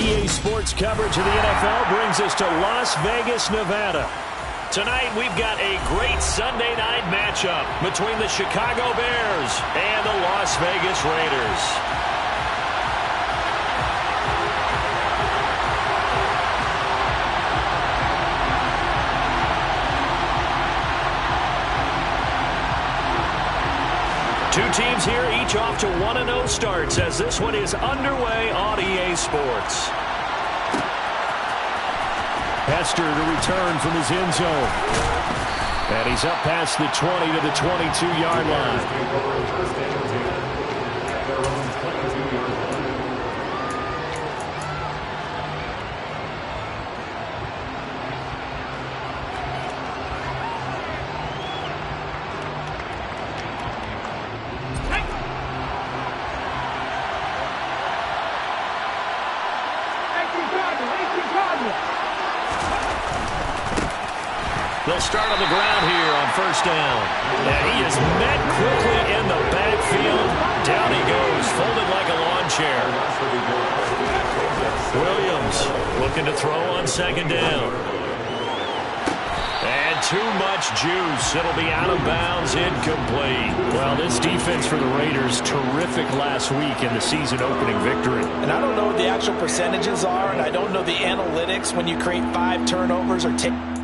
EA Sports coverage of the NFL brings us to Las Vegas, Nevada. Tonight, we've got a great Sunday night matchup between the Chicago Bears and the Las Vegas Raiders. Two teams here, each off to 1-0 starts as this one is underway on EA Sports. Hester to return from his end zone. And he's up past the 20 to the 22-yard line. They'll start on the ground here on first down. And he is met quickly in the backfield. Down he goes, folded like a lawn chair. Williams looking to throw on second down. And too much juice. It'll be out of bounds, incomplete. Well, this defense for the Raiders, terrific last week in the season-opening victory. And I don't know what the actual percentages are, and I don't know the analytics when you create 5 turnovers or 10.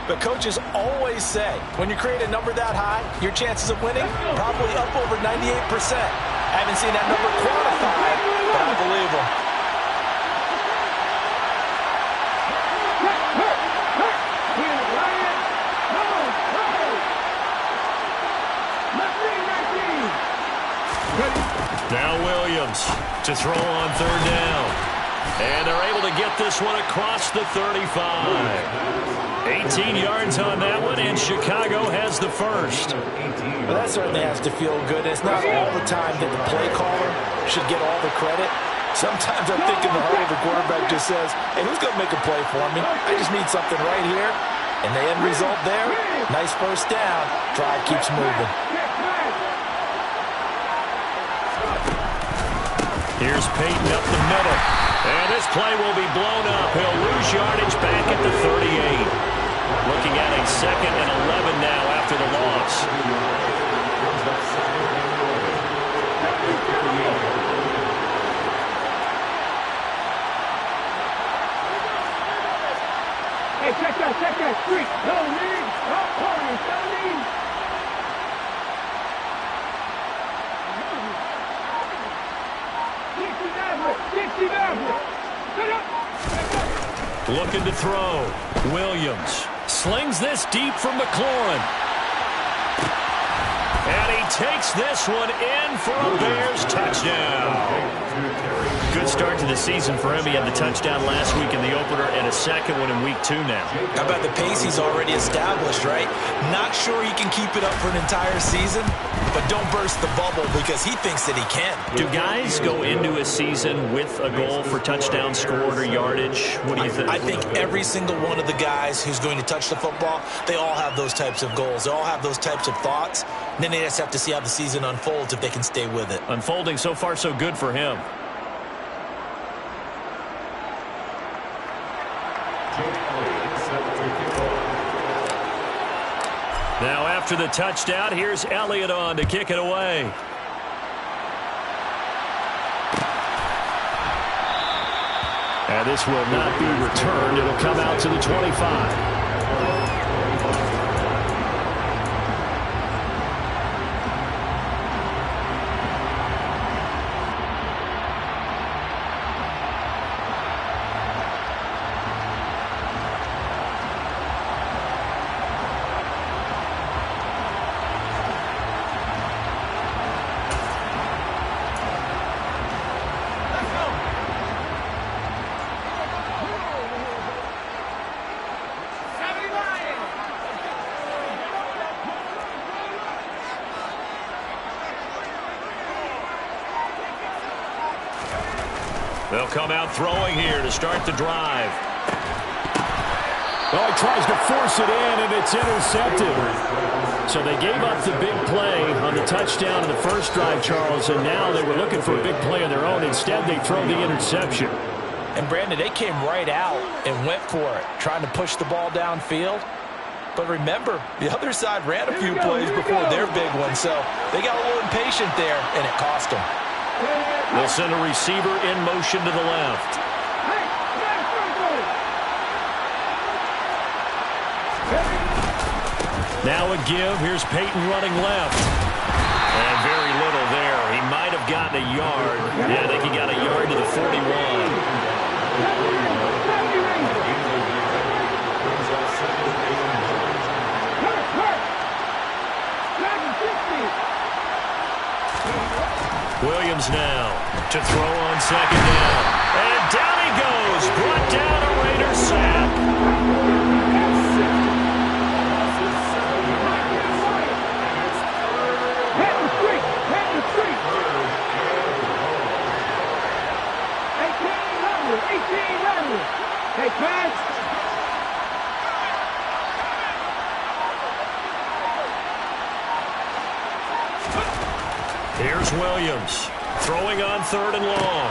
But coaches always say, when you create a number that high, your chances of winning probably up over 98%. I haven't seen that number quantified, but I believe them. Now Williams to throw on third down. And they're able to get this one across the 35. 18 yards on that one, and Chicago has the first. Well, that certainly has to feel good. It's not all the time that the play caller should get all the credit. Sometimes I think in the huddle, the quarterback just says, hey, who's going to make a play for me? I just need something right here. And the end result there, nice first down. Drive keeps moving. Here's Peyton up the middle. And this play will be blown up. He'll lose yardage back at the 38. Looking at a 2nd and 11 now after the loss. Hey, check that street. No need, no corner, no need. Looking to throw. Williams slings this deep from McLaurin. And he takes this one in for a Bears touchdown. Good start to the season for him. He had the touchdown last week in the opener and a second one in week 2 now. How about the pace he's already established, right? Not sure he can keep it up for an entire season, but don't burst the bubble because he thinks that he can. Do guys go into a season with a goal for touchdown scored or yardage? What do you think? I think every single one of the guys who's going to touch the football, they all have those types of goals. They all have those types of thoughts. And then they just have to see how the season unfolds if they can stay with it. Unfolding so far so good for him. Now after the touchdown, here's Elliott on to kick it away. And this will not be returned. It'll come out to the 25. They'll come out throwing here to start the drive. Oh, he tries to force it in, and it's intercepted. So they gave up the big play on the touchdown in the first drive, Charles, and now they were looking for a big play of their own. Instead, they throw the interception. And, Brandon, they came right out and went for it, trying to push the ball downfield. But remember, the other side ran a few plays before their big one, so they got a little impatient there, and it cost them. They'll send a receiver in motion to the left. Now a give. Here's Peyton running left. And very little there. He might have gotten a yard. Yeah, I think he got a yard to the 41. Williams now to throw on second down. And down he goes. Brought down a Raider sack. Hey, pass. Here's Williams throwing on third and long.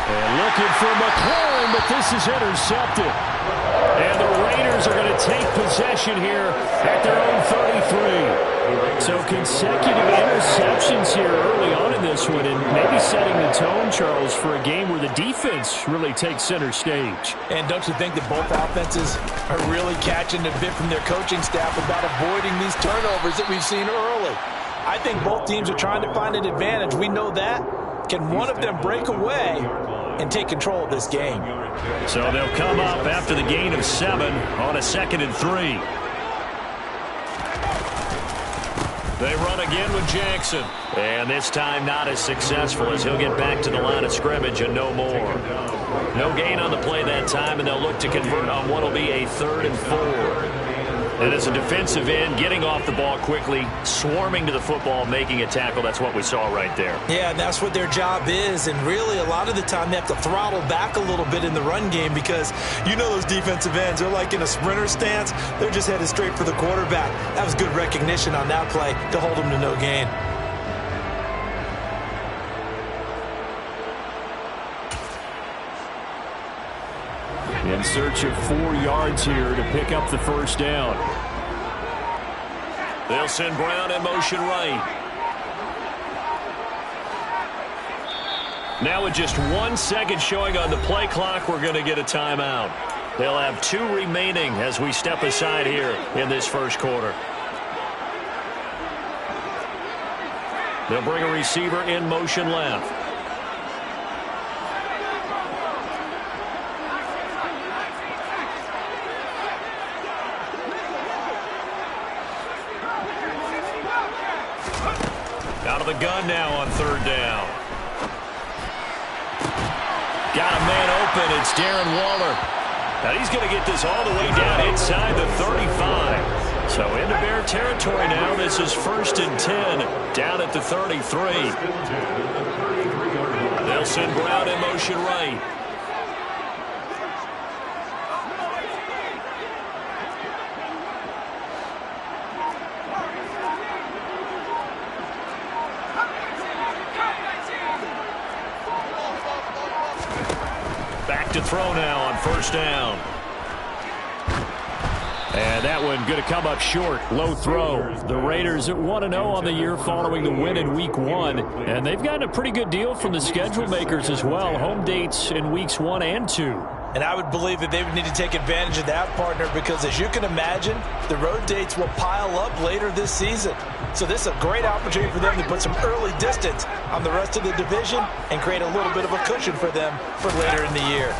And looking for McLaurin, but this is intercepted. And the Raiders are going to take possession here at their own 33. So consecutive interceptions here early on in this one, and maybe setting the tone, Charles, for a game where the defense really takes center stage. And don't you think that both offenses are really catching a bit from their coaching staff about avoiding these turnovers that we've seen early? I think both teams are trying to find an advantage. We know that. Can one of them break away and take control of this game? So they'll come up after the gain of 7 on a 2nd and 3. They run again with Jackson. And this time not as successful as he'll get back to the line of scrimmage and no more. No gain on the play that time, and they'll look to convert on what will be a 3rd and 4. And as a defensive end, getting off the ball quickly, swarming to the football, making a tackle, that's what we saw right there. Yeah, and that's what their job is. And really, a lot of the time, they have to throttle back a little bit in the run game because you know those defensive ends, they're like in a sprinter stance. They're just headed straight for the quarterback. That was good recognition on that play to hold them to no gain. In search of 4 yards here to pick up the first down. They'll send Brown in motion right. Now with just 1 second showing on the play clock, we're going to get a timeout. They'll have 2 remaining as we step aside here in this first quarter. They'll bring a receiver in motion left. Out of the gun now on 3rd down. Got a man open. It's Darren Waller. And he's going to get this all the way down inside the 35. So into Bear territory now. This is 1st and 10 down at the 33. They'll send Brown in motion right. To throw now on 1st down. And that one going to come up short. Low throw. The Raiders at 1-0 on the year following the win in Week 1. And they've gotten a pretty good deal from the schedule makers as well. Home dates in Weeks 1 and 2. And I would believe that they would need to take advantage of that, partner, because as you can imagine, the road dates will pile up later this season. So this is a great opportunity for them to put some early distance on the rest of the division and create a little bit of a cushion for them for later in the year.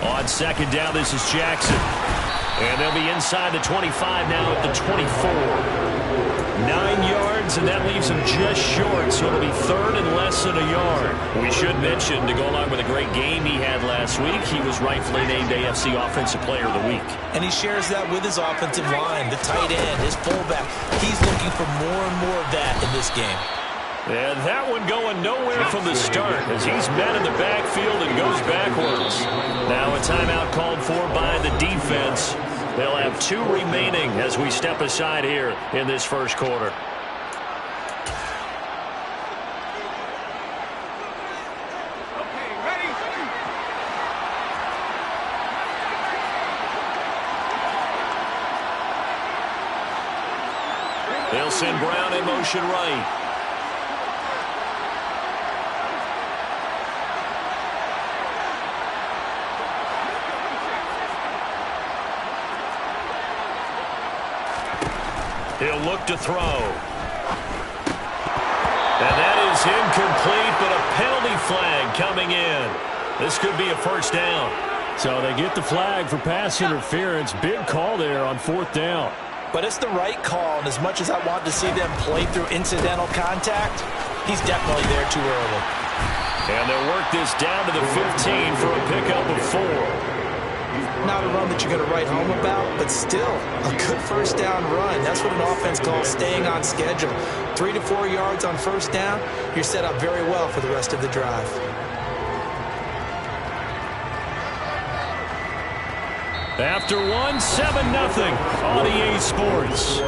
On 2nd down, this is Jackson. And they'll be inside the 25 now at the 24. 9 yards, and that leaves him just short, so it'll be 3rd and less than a yard. We should mention, to go along with a great game he had last week, he was rightfully named AFC Offensive Player of the Week. And he shares that with his offensive line, the tight end, his fullback. He's looking for more and more of that in this game. And that one going nowhere from the start as he's met in the backfield and goes backwards. Now a timeout called for by the defense. They'll have 2 remaining as we step aside here in this first quarter. They'll send Brown in motion right. He'll look to throw. And that is incomplete, but a penalty flag coming in. This could be a first down. So they get the flag for pass interference. Big call there on 4th down. But it's the right call, and as much as I want to see them play through incidental contact, he's definitely there too early. And they'll work this down to the 15 for a pickup of 4. Not a run that you're going to write home about, but still a good first down run. That's what an offense calls staying on schedule. 3 to 4 yards on first down, you're set up very well for the rest of the drive. After 1, 7-0 on EA Sports.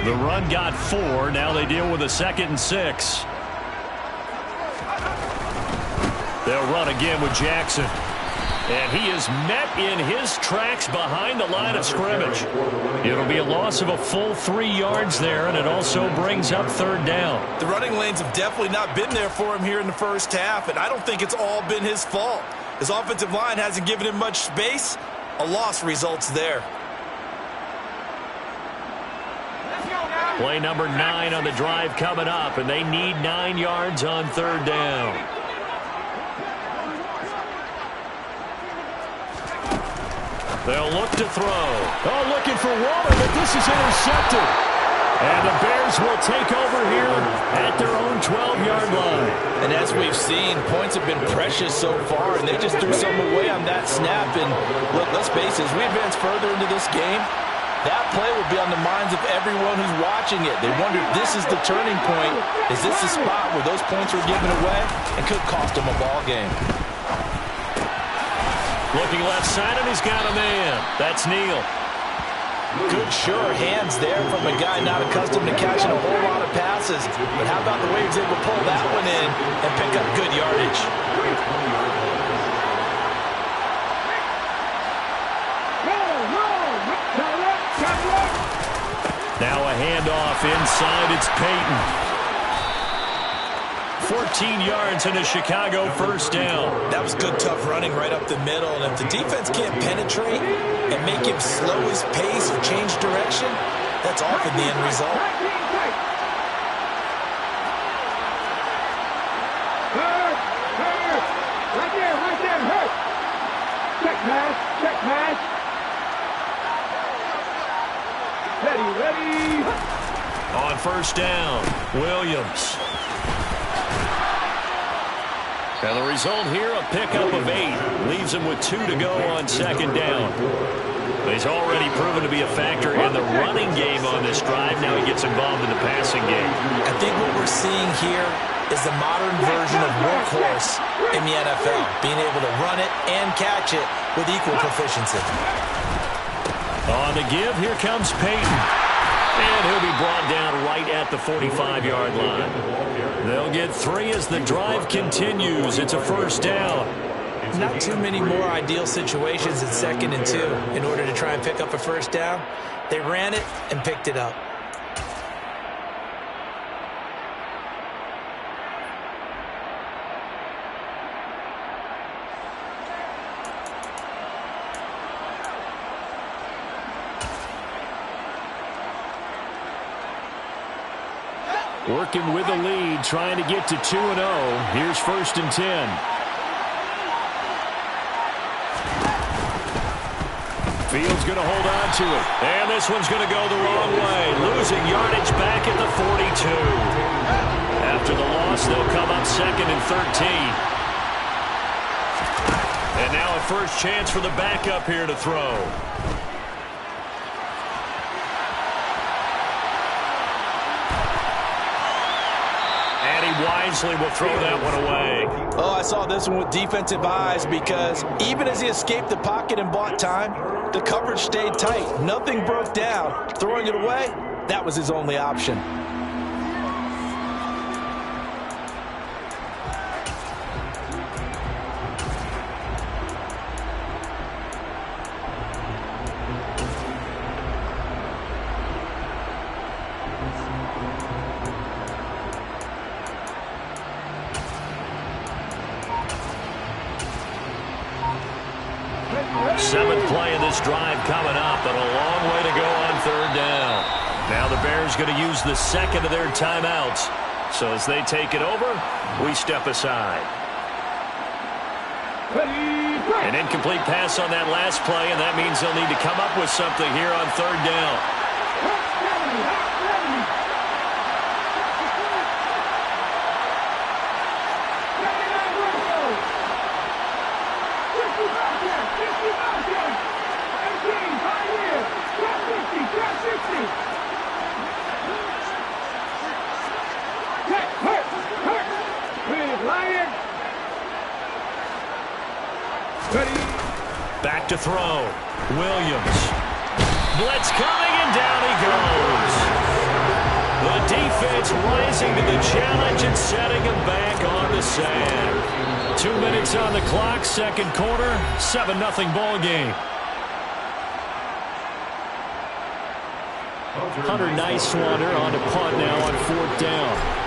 The run got 4. Now they deal with a 2nd and 6. They'll run again with Jackson. And he is met in his tracks behind the line of scrimmage. It'll be a loss of a full 3 yards there, and it also brings up 3rd down. The running lanes have definitely not been there for him here in the first half, and I don't think it's all been his fault. His offensive line hasn't given him much space. A loss results there. Play number 9 on the drive coming up, and they need 9 yards on 3rd down. They'll look to throw. Oh, looking for Waller, but this is intercepted. And the Bears will take over here at their own 12-yard line. And as we've seen, points have been precious so far, and they just threw some away on that snap. And look, let's face it, as we advance further into this game, that play will be on the minds of everyone who's watching it. They wonder if this is the turning point. Is this the spot where those points were given away and could cost them a ball game? Looking left side, and he's got a man. That's Neal. Good, sure hands there from a guy not accustomed to catching a whole lot of passes. But how about the way he was able to pull that one in and pick up good yardage? Now a handoff inside. It's Peyton. 14 yards and a Chicago first down. That was good, tough running right up the middle. And if the defense can't penetrate and make him slow his pace or change direction, that's often the end result. Right there, hurt. Check pass. Ready. On first down, Williams. And the result here, a pickup of 8. Leaves him with 2 to go on 2nd down. He's already proven to be a factor in the running game on this drive. Now he gets involved in the passing game. I think what we're seeing here is the modern version of workhorse in the NFL. Being able to run it and catch it with equal proficiency. On the give, here comes Peyton. And he'll be brought down right at the 45-yard line. They'll get 3 as the drive continues. It's a first down. Not too many more ideal situations at 2nd and 2 in order to try and pick up a first down. They ran it and picked it up. Working with the lead, trying to get to 2-0. Here's 1st and 10. Fields going to hold on to it. And this one's going to go the wrong way. Losing yardage back at the 42. After the loss, they'll come up 2nd and 13. And now a first chance for the backup here to throw. wisely will throw that one away. Oh, I saw this one with defensive eyes because even as he escaped the pocket and bought time, the coverage stayed tight. Nothing broke down. Throwing it away, that was his only option. 7th play of this drive coming up, and a long way to go on 3rd down. Now the Bears going to use the second of their timeouts. So as they take it over, we step aside. An incomplete pass on that last play, and that means they'll need to come up with something here on 3rd down. Back to throw. Williams. Blitz coming, and down he goes. The defense rising to the challenge and setting him back on the sand. 2 minutes on the clock, 2nd quarter, 7-0 ball game. Hunter Nicewander on to punt now on 4th down.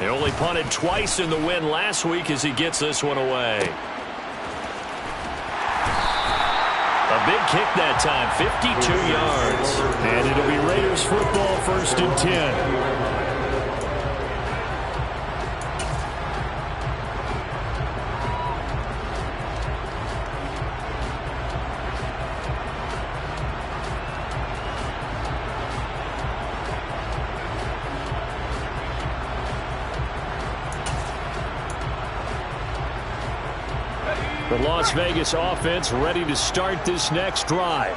They only punted twice in the win last week as he gets this one away. A big kick that time, 52 yards. And it'll be Raiders football, 1st and 10. The Las Vegas offense ready to start this next drive.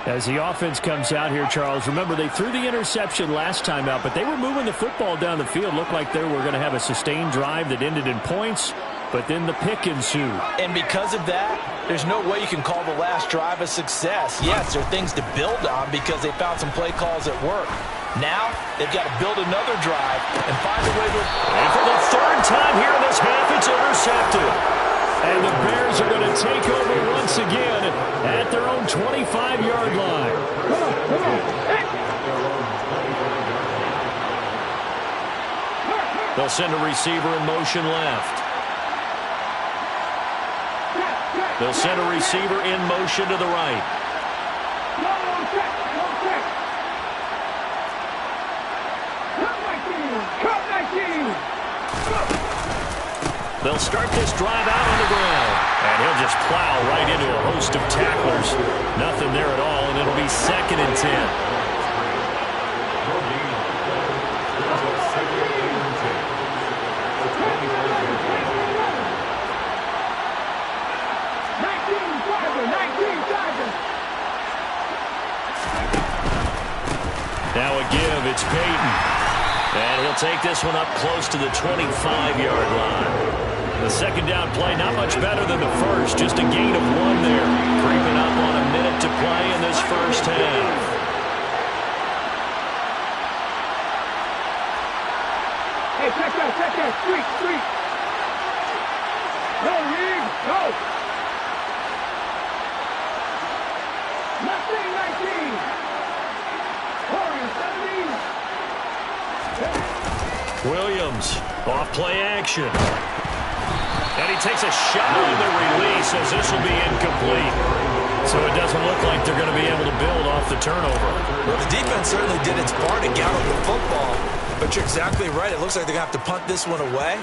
As the offense comes out here, Charles, remember they threw the interception last time out, but they were moving the football down the field. Looked like they were going to have a sustained drive that ended in points, but then the pick ensued. And because of that, there's no way you can call the last drive a success. Yes, there are things to build on because they found some play calls that work. Now, they've got to build another drive and find a way to... And for the 3rd time here in this half, it's intercepted. And the Bears are going to take over once again at their own 25-yard line. Come on. They'll send a receiver in motion left. They'll send a receiver in motion to the right. They'll start this drive out on the ground. And he'll just plow right into a host of tacklers. Nothing there at all, and it'll be 2nd and 10. Now a give, it's Peyton. And he'll take this one up close to the 25-yard line. The 2nd down play, not much better than the first, just a gain of 1 there. Creeping up on a minute to play in this 1st half. Hey, check that, street. Go, Reed, go. Nothing 19. Corey, 17. Williams, off play action. And he takes a shot on the release as this will be incomplete. So it doesn't look like they're going to be able to build off the turnover. Well, the defense certainly did its part to gallop the football. But you're exactly right. It looks like they're going to have to punt this one away.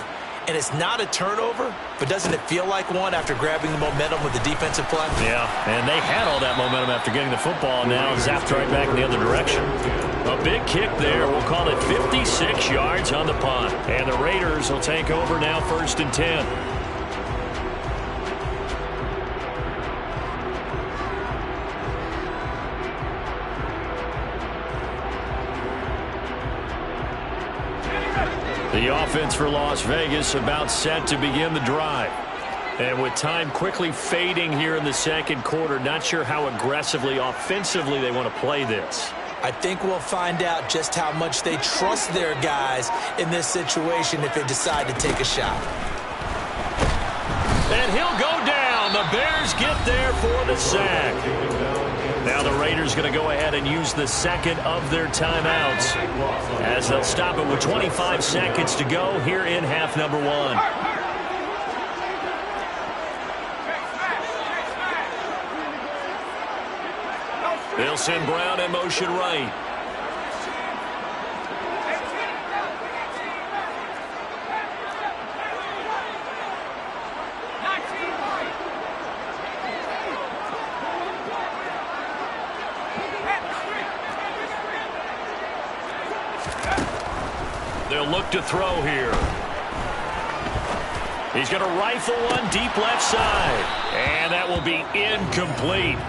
And it's not a turnover, but doesn't it feel like one after grabbing the momentum with the defensive play? Yeah, and they had all that momentum after getting the football, and now zapped right back in the other direction. A big kick there. We'll call it 56 yards on the punt. And the Raiders will take over now, 1st and 10. The offense for Las Vegas about set to begin the drive. And with time quickly fading here in the second quarter, not sure how aggressively, offensively they want to play this. I think we'll find out just how much they trust their guys in this situation if they decide to take a shot. And he'll go down. The Bears get there for the sack. Now the Raiders going to go ahead and use the second of their timeouts as they'll stop it with 25 seconds to go here in half number one. They'll send Brown in motion right. They'll look to throw here. He's going to rifle one deep left side. And that will be incomplete.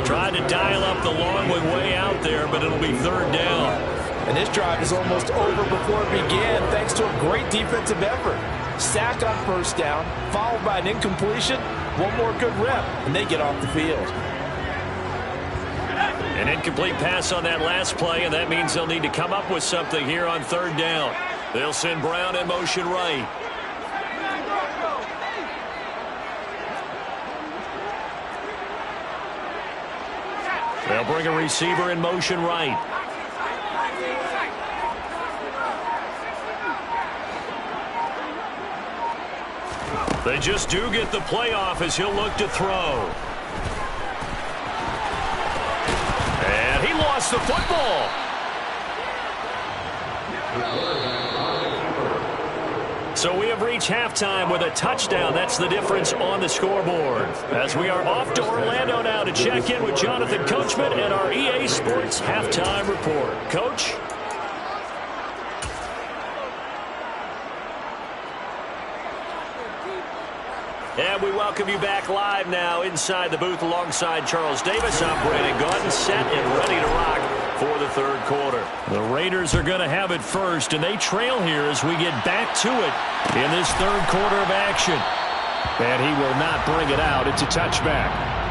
Trying to dial up the long one way out there, but it'll be third down. And this drive is almost over before it began thanks to a great defensive effort. Sack on first down, followed by an incompletion. One more good rep, and they get off the field. An incomplete pass on that last play, and that means they'll need to come up with something here on third down. They'll send Brown in motion right. They'll bring a receiver in motion right. They just do get the play off as he'll look to throw. And he lost the football. So we have reached halftime with a touchdown. That's the difference on the scoreboard. As we are off to Orlando now to check in with Jonathan Coachman and our EA Sports Halftime Report. Coach? And we welcome you back live now inside the booth alongside Charles Davis. I'm Brandon Gaudin, set and ready to rock for the third quarter. The Raiders are going to have it first, and they trail here as we get back to it in this third quarter of action. And he will not bring it out. It's a touchback.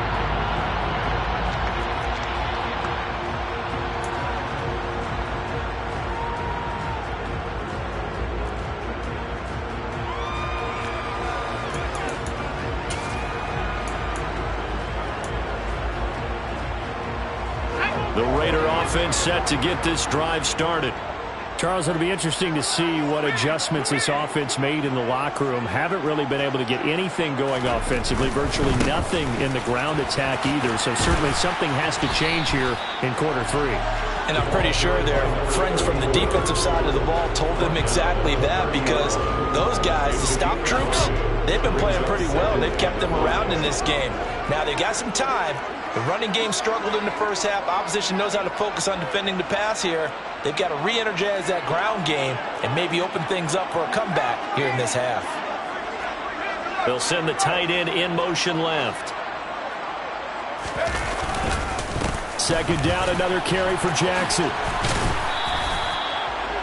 The Raider offense set to get this drive started. Charles, it'll be interesting to see what adjustments this offense made in the locker room. Haven't really been able to get anything going offensively, virtually nothing in the ground attack either. So certainly something has to change here in quarter three. And I'm pretty sure their friends from the defensive side of the ball told them exactly that, because those guys, the stop troops, they've been playing pretty well. They've kept them around in this game. Now they've got some time. The running game struggled in the first half. Opposition knows how to focus on defending the pass here. They've got to re-energize that ground game and maybe open things up for a comeback here in this half. They'll send the tight end in motion left. Second down, another carry for Jackson.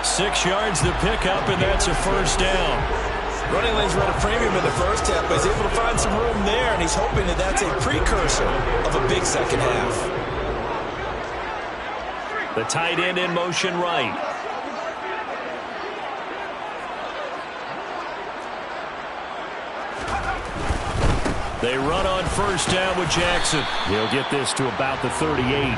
6 yards to pick up, and that's a first down. Running lanes run a premium in the first half, but he's able to find some room there, and he's hoping that that's a precursor of a big second half. The tight end in motion right. They run on first down with Jackson. He'll get this to about the 38.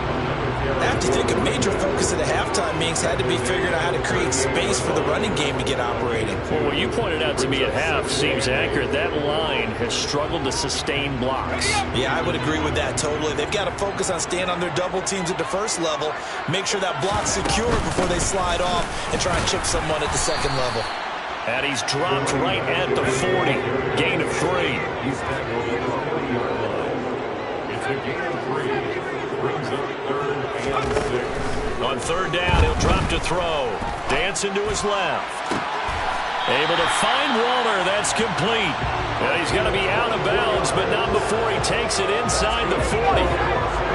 I have to think a major focus at the halftime meetings had to be figuring out how to create space for the running game to get operating. Well, what you pointed out to me at half seems accurate. That line has struggled to sustain blocks. Yeah, I would agree with that totally. They've got to focus on staying on their double teams at the first level, make sure that block's secure before they slide off and try and chip someone at the second level. And he's dropped right at the 40. Gain of 3. On third down, he'll drop to throw. Dancing to his left. Able to find Waller. That's complete. Well, he's going to be out of bounds, but not before he takes it inside the 40.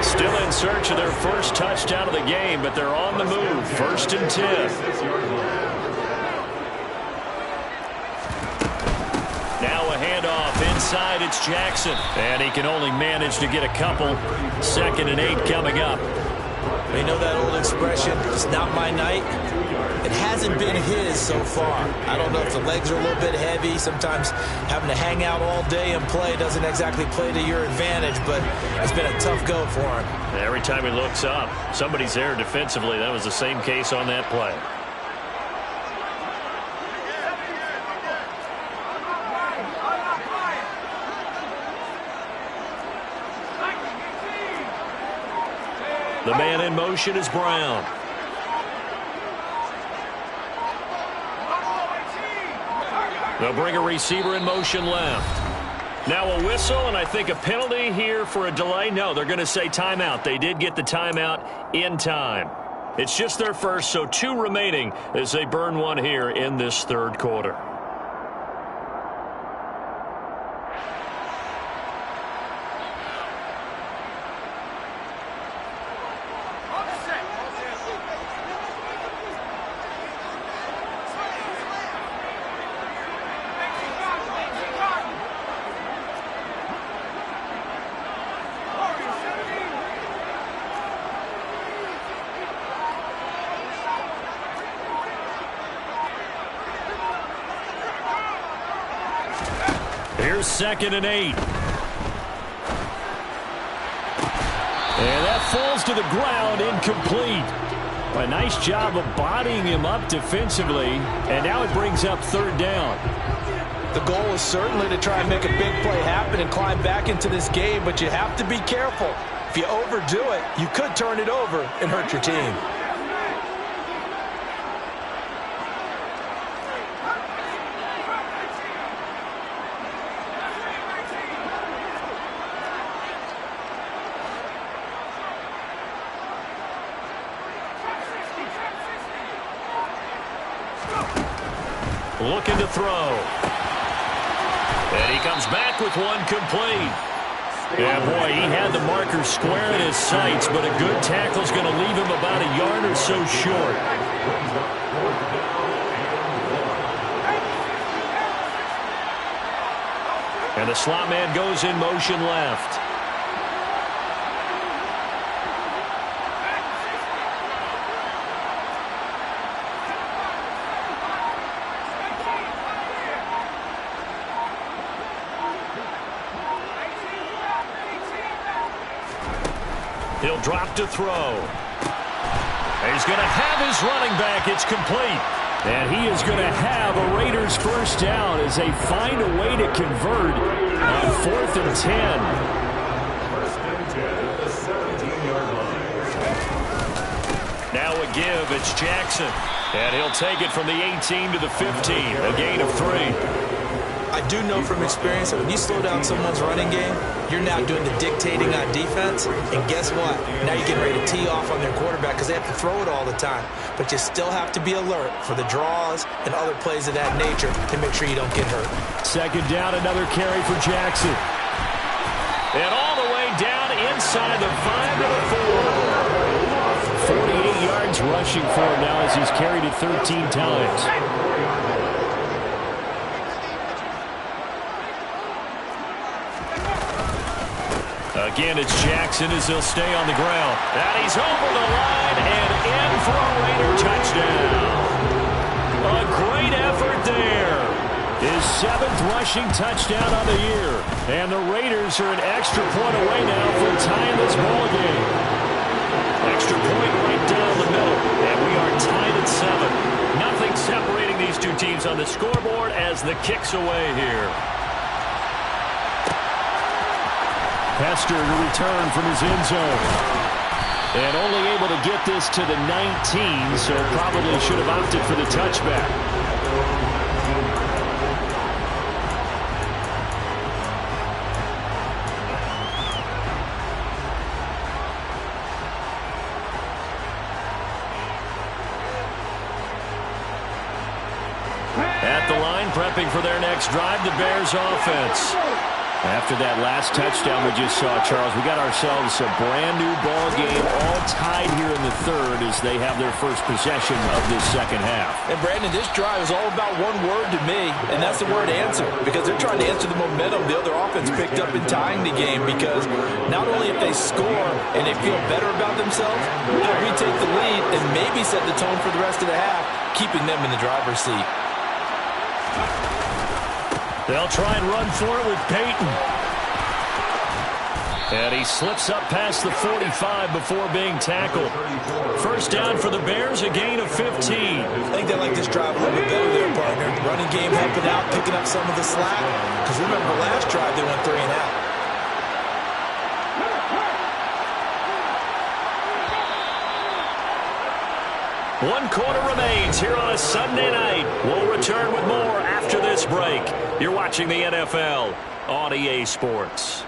Still in search of their first touchdown of the game, but they're on the move. 1st and 10. inside, it's Jackson. And he can only manage to get a couple. 2nd and 8 coming up. You know that old expression, it's not my night? It hasn't been his so far. I don't know if the legs are a little bit heavy. Sometimes having to hang out all day and play doesn't exactly play to your advantage, but it's been a tough go for him. Every time he looks up, somebody's there defensively. That was the same case on that play. The man in motion is Brown. They'll bring a receiver in motion left. Now a whistle, and I think a penalty here for a delay. No, they're going to say timeout. They did get the timeout in time. It's just their first, so 2 remaining as they burn one here in this 3rd quarter. Here's 2nd and 8. And that falls to the ground, incomplete. A nice job of bodying him up defensively, and now it brings up 3rd down. The goal is certainly to try and make a big play happen and climb back into this game, but you have to be careful. If you overdo it, you could turn it over and hurt your team. Looking to throw. And he comes back with one complete. Yeah, boy, he had the marker square in his sights, but a good tackle's going to leave him about a yard or so short. And the slot man goes in motion left. He'll drop to throw. He's going to have his running back. It's complete. And he is going to have a Raiders first down as they find a way to convert on 4th and 10. Now a give. It's Jackson. And he'll take it from the 18 to the 15. A gain of 3. I do know from experience that when you slow down someone's running game, you're now doing the dictating on defense. And guess what? Now you're getting ready to tee off on their quarterback because they have to throw it all the time. But you still have to be alert for the draws and other plays of that nature to make sure you don't get hurt. 2nd down, another carry for Jackson. And all the way down inside the 5 to the 4. 48 yards rushing for him now as he's carried it 13 times. Again, it's Jackson as he'll stay on the ground. And he's over the line and in for a Raider touchdown. A great effort there. His 7th rushing touchdown on the year. And the Raiders are an extra point away now from tying this ball game. Extra point right down the middle. And we are tied at 7. Nothing separating these two teams on the scoreboard as the kick's away here. Hester to return from his end zone. And only able to get this to the 19, so probably should have opted for the touchback. At the line, prepping for their next drive, the Bears offense. After that last touchdown we just saw, Charles, we got ourselves a brand new ball game all tied here in the third as they have their first possession of this second half. And, Brandon, this drive is all about one word to me, and that's the word answer, because they're trying to answer the momentum the other offense picked up in tying the game, because not only if they score and they feel better about themselves, they'll retake the lead and maybe set the tone for the rest of the half, keeping them in the driver's seat. They'll try and run for it with Peyton. And he slips up past the 45 before being tackled. First down for the Bears, a gain of 15. I think they like this drive a little bit better there, partner. Running game helping out, picking up some of the slack. Because remember, last drive they went 3 and out. One quarter remains here on a Sunday night. We'll return with more after this break. You're watching the NFL on EA Sports.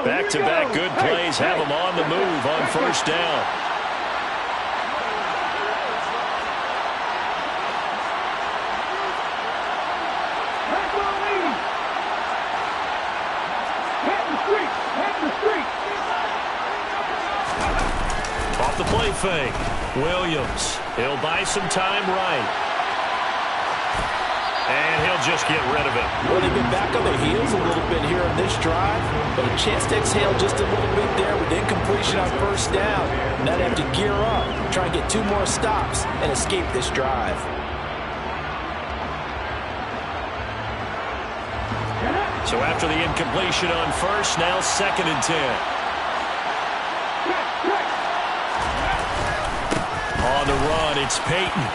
Back-to-back good plays have them on the move on first down. Off the play fake. Williams. He'll buy some time right. And he'll just get rid of it. Well, they've been back on their heels a little bit here in this drive, but a chance to exhale just a little bit there with incompletion on first down. Now they have to gear up, try and get 2 more stops, and escape this drive. So after the incompletion on first, now 2nd and 10. On the run, it's Peyton.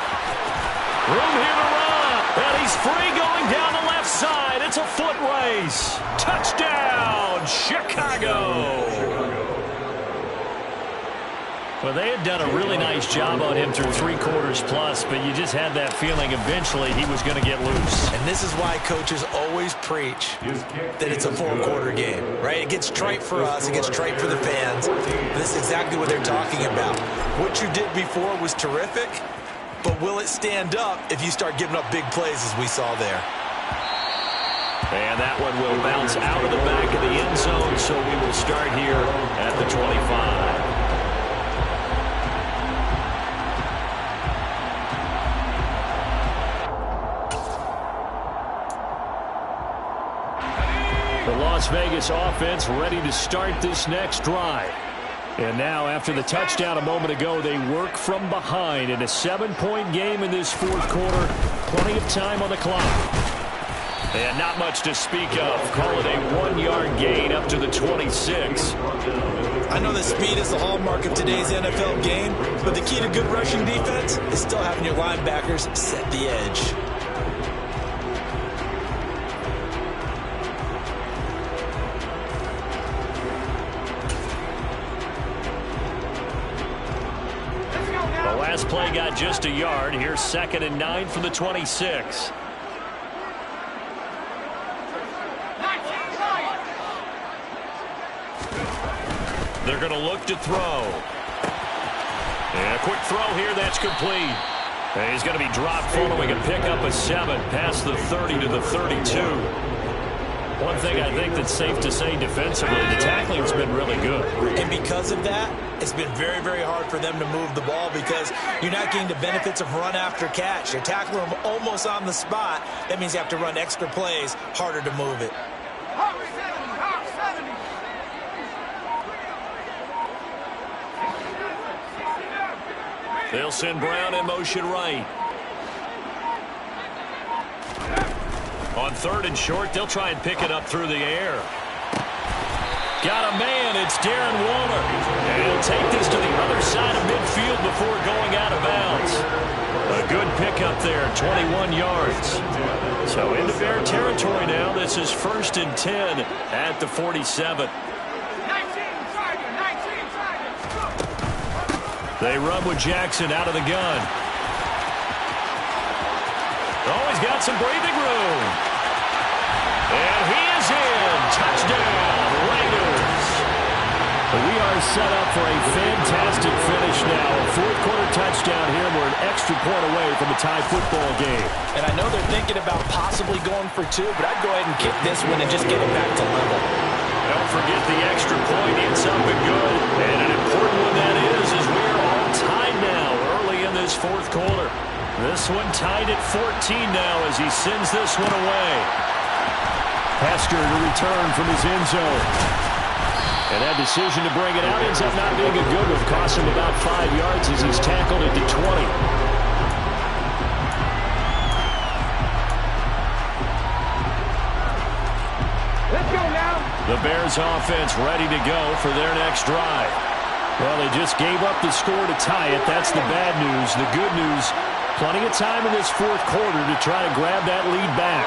Room here to run. And he's free going down the left side. It's a foot race. Touchdown, Chicago. Well, they had done a really nice job on him through 3 quarters plus, but you just had that feeling eventually he was going to get loose. And this is why coaches always preach that it's a 4-quarter game, right? It gets trite for us. It gets trite for the fans. This is exactly what they're talking about. What you did before was terrific. But will it stand up if you start giving up big plays as we saw there? And that one will bounce out of the back of the end zone, so we will start here at the 25. The Las Vegas offense ready to start this next drive. And now, after the touchdown a moment ago, they work from behind in a 7-point game in this 4th quarter. Plenty of time on the clock. And not much to speak of. Call it a 1-yard gain up to the 26. I know that speed is the hallmark of today's NFL game, but the key to good rushing defense is still having your linebackers set the edge. Last play got just a yard. Here's 2nd and 9 from the 26. They're going to look to throw. And a quick throw here. That's complete. And he's going to be dropped following a pickup of 7 past the 30 to the 32. One thing I think that's safe to say defensively, the tackling's been really good. And because of that, it's been very, very hard for them to move the ball because you're not getting the benefits of run after catch. You're tackling them almost on the spot. That means you have to run extra plays, harder to move it. They'll send Brown in motion right. On 3rd and short, they'll try and pick it up through the air. Got a man, it's Darren Waller. And he'll take this to the other side of midfield before going out of bounds. A good pickup there, 21 yards. So into Bear territory now. This is 1st and 10 at the 47. They run with Jackson out of the gun. Oh, he's got some breathing room. And he is in. Touchdown, Raiders. We are set up for a fantastic finish now. A fourth-quarter touchdown here. We're an extra point away from a tie football game. And I know they're thinking about possibly going for two, but I'd go ahead and kick this one and just get it back to level. Don't forget the extra point. It's up and good. And an important one that is we're all tied now early in this fourth quarter. This one tied at 14 now as he sends this one away. Hester to return from his end zone. And that decision to bring it out ends up not being a good one. Cost him about 5 yards as he's tackled at the 20. Let's go now. The Bears offense ready to go for their next drive. Well, they just gave up the score to tie it. That's the bad news. The good news, plenty of time in this fourth quarter to try to grab that lead back.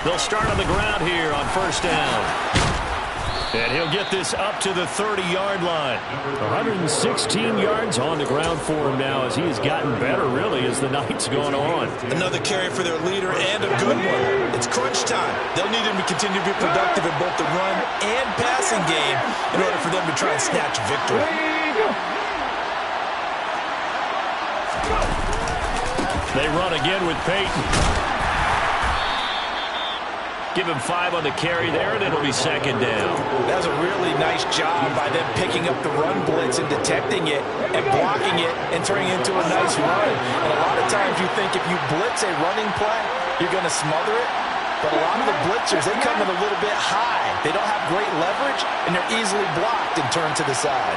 They'll start on the ground here on first down. And he'll get this up to the 30-yard line. 116 yards on the ground for him now as he has gotten better, really, as the night's gone on. Another carry for their leader and a good one. It's crunch time. They'll need him to continue to be productive in both the run and passing game in order for them to try and snatch victory. They run again with Peyton. Give him 5 on the carry there, and it'll be second down. That was a really nice job by them picking up the run blitz and detecting it and blocking it and turning it into a nice run. And a lot of times you think if you blitz a running play, you're going to smother it. But a lot of the blitzers, they come in a little bit high. They don't have great leverage, and they're easily blocked and turned to the side.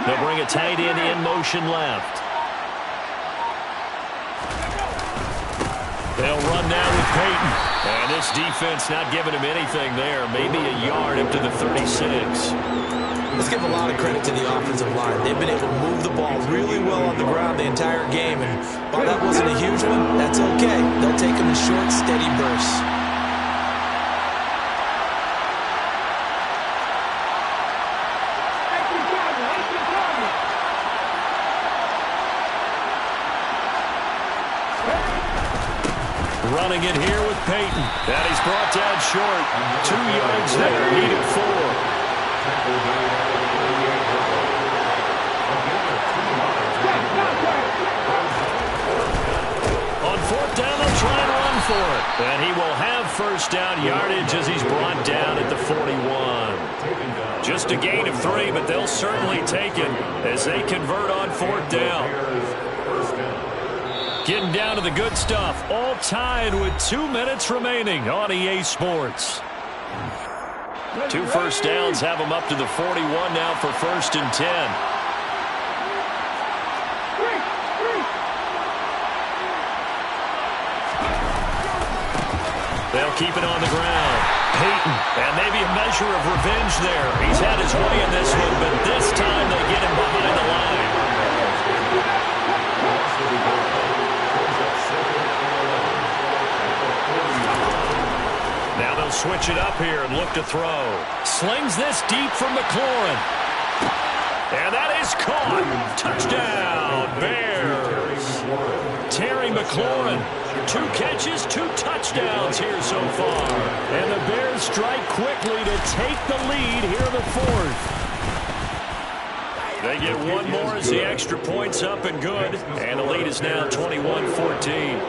They'll bring a tight end in motion left. They'll run now with Peyton. And this defense not giving him anything there. Maybe a yard up to the 36. Let's give a lot of credit to the offensive line. They've been able to move the ball really well on the ground the entire game. And while that wasn't a huge one, that's okay. They'll take them in short, steady bursts. Running it here with Peyton. And he's brought down short. 2 yards there. Needed 4. On fourth down, they'll try and run for it. And he will have first down yardage as he's brought down at the 41. Just a gain of 3, but they'll certainly take it as they convert on fourth down. Getting down to the good stuff. All tied with 2 minutes remaining on EA Sports. 2 first downs have them up to the 41 now for first and 10. They'll keep it on the ground. Peyton, and maybe a measure of revenge there. He's had his way in this one, but this time they get him behind the line. Now they'll switch it up here and look to throw. Slings this deep from McLaurin. And that is caught. Touchdown, Bears. Terry McLaurin. 2 catches, 2 touchdowns here so far. And the Bears strike quickly to take the lead here in the fourth. They get one more as the extra point's up and good. And the lead is now 21-14.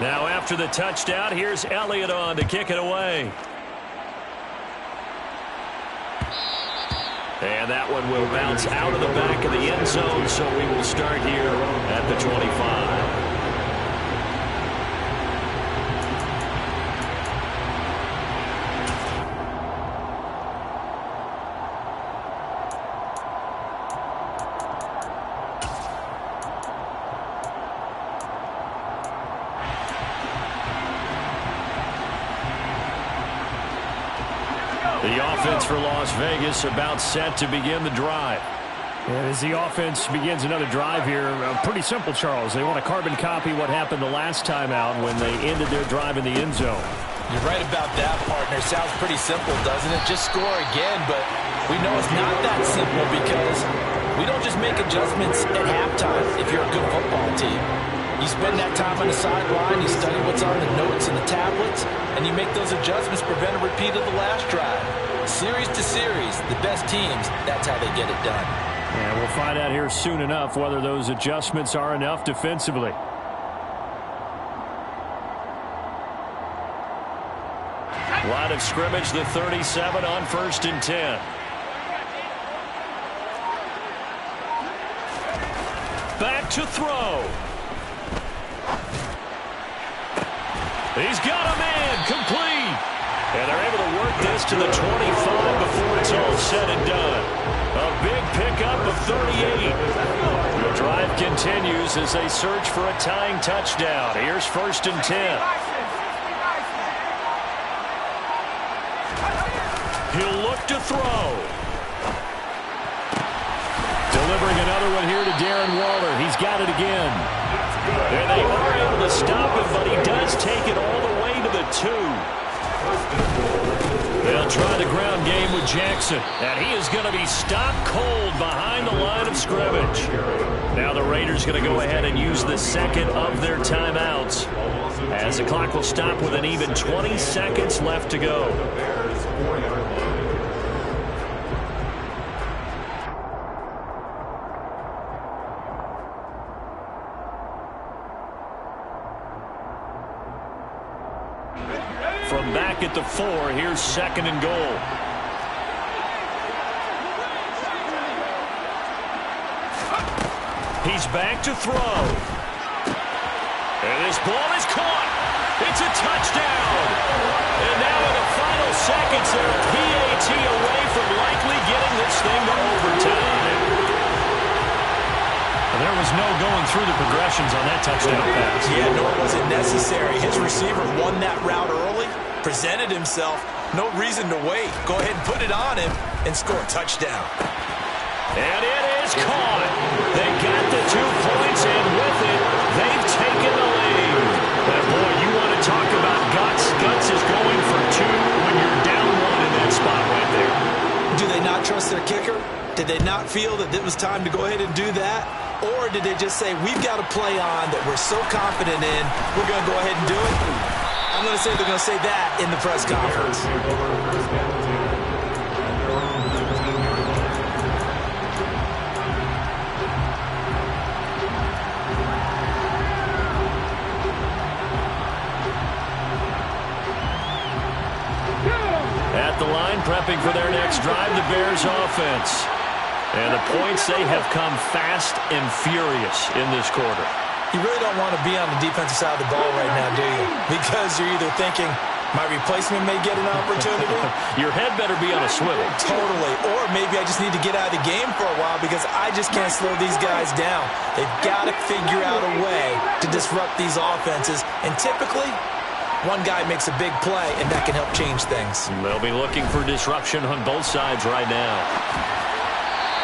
Now after the touchdown, here's Elliott on to kick it away. And that one will bounce out of the back of the end zone, so we will start here at the 25. The offense for Las Vegas about set to begin the drive. And as the offense begins another drive here, pretty simple, Charles. They want to carbon copy what happened the last time out when they ended their drive in the end zone. You're right about that, partner. Sounds pretty simple, doesn't it? Just score again, but We know it's not that simple because we don't just make adjustments at halftime if you're a good football team. You spend that time on the sideline, you study what's on the notes and the tablets, and you make those adjustments, prevent a repeat of the last drive. Series to series, the best teams, that's how they get it done. And we'll find out here soon enough whether those adjustments are enough defensively. Line of scrimmage, the 37 on 1st and 10. Back to throw. He's got a man, complete. And they're able to work this to the 25 before it's all said and done. A big pickup of 38. The drive continues as they search for a tying touchdown. Here's 1st and 10. He'll look to throw. Delivering another one here to Darren Waller. He's got it again. And they are able to stop him, but he does take it all the way to the 2. They'll try the ground game with Jackson. And he is going to be stopped cold behind the line of scrimmage. Now the Raiders going to go ahead and use the second of their timeouts, as the clock will stop with an even 20 seconds left to go. From back at the 4, here's 2nd and goal. He's back to throw. And this ball is caught. It's a touchdown. And now in the final seconds, they're a PAT away from likely getting this thing to overtime. There was no going through the progressions on that touchdown pass. Yeah, nor was it necessary. His receiver won that route early, presented himself, no reason to wait. Go ahead and put it on him and score a touchdown. And it is caught. They got the 2 points, and with it, they've taken the lead. And boy, you want to talk about guts. Guts is going for 2 when you're down 1 in that spot right there. Do they not trust their kicker? Did they not feel that it was time to go ahead and do that? Or did they just say, we've got a play on that we're so confident in, we're going to go ahead and do it? I'm going to say they're going to say that in the press conference. At the line, prepping for their next drive, the Bears offense. And the points, they have come fast and furious in this quarter. You really don't want to be on the defensive side of the ball right now, do you? Because you're either thinking, my replacement may get an opportunity. Your head better be on a swivel. Totally. Or maybe I just need to get out of the game for a while because I just can't slow these guys down. They've got to figure out a way to disrupt these offenses. And typically, one guy makes a big play, and that can help change things. They'll be looking for disruption on both sides right now.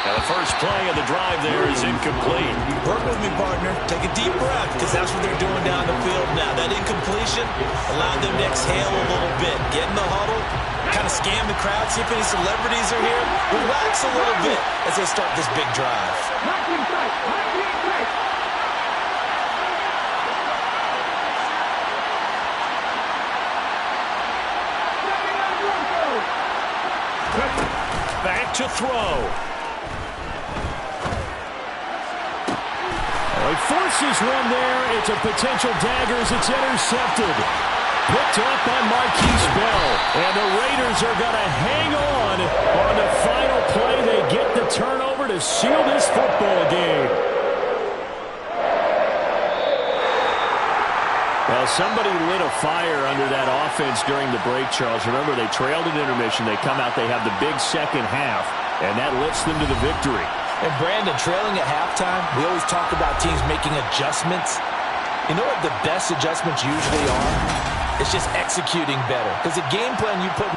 Now the first play of the drive there is incomplete. Work with me, partner. Take a deep breath, because that's what they're doing down the field now. That incompletion allowed them to exhale a little bit. Get in the huddle, kind of scan the crowd, see if any celebrities are here. Relax a little bit as they start this big drive. Back to throw. He forces one there. It's a potential dagger as it's intercepted. Picked up by Marquise Bell. And the Raiders are going to hang on the final play. They get the turnover to seal this football game. Well, somebody lit a fire under that offense during the break, Charles. Remember, they trailed at intermission. They come out, they have the big second half, and that lifts them to the victory. And Brandon, trailing at halftime, we always talk about teams making adjustments. You know what the best adjustments usually are? It's just executing better. Because the game plan you put